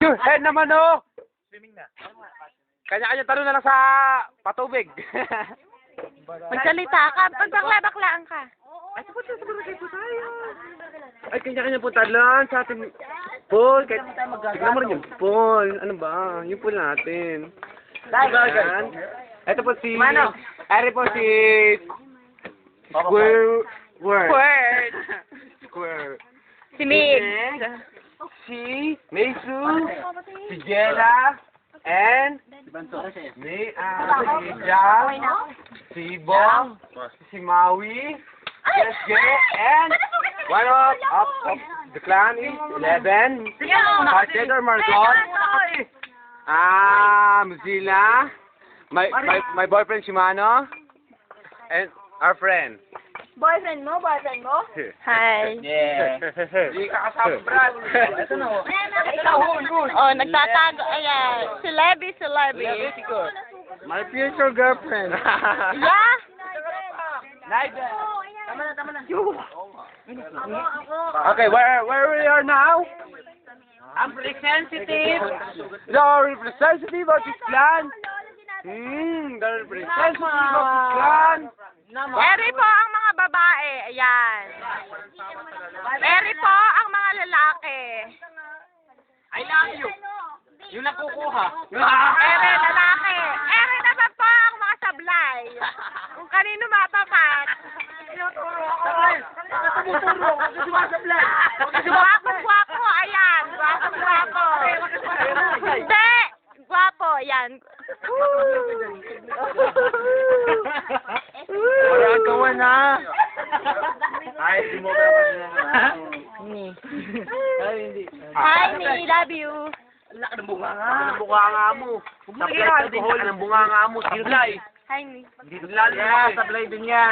Head naman oh! Swimming na. Kanya-kanya tanong na lang sa patubig. Magsalita ka. Pagbakla-baklaan ka. Ay, po tayo. Ay, kanya-kanya punta lang sa ating pool. Tignan mo rin yung pool. Ano ba? Yung pool natin. Ayan. Ito po si... Mano? Ari po si... Square... Word. Square. Si Mig. Si Meisu. Si Jella. And... si Jang. Si Bong. Si Maui. Yes, Jay. And... one of the clan is 11. Arcade Margot. Mozilla. My boyfriend Shimano. And our friend. Boyfriend mo? Hi. Yeah. Hindi ka kasama, Brad. Ito na. Oh, nagtatago. Ayan. Si Levi. My future girlfriend. Yeah? Tama na. Okay, where we are now? I'm representative. The representative of this clan. The representative of this clan. Eri po ang mga babae. Ayan. Eri po ang mga lalaki. I love you. Yung nakukuha. Eri lalaki. Eri naman po ang mga sablay. Kung kanino matapat. Guwapo, ayan. Guwapo. Hindi. Guwapo, ayan. Wala gawa na. Ay, di mo ba Hi, Ni. Love you. Laki ng bunganga mo. Sablay ka din, laki ng bunganga mo. Sablay. Hi, Ni. Sablay din yan.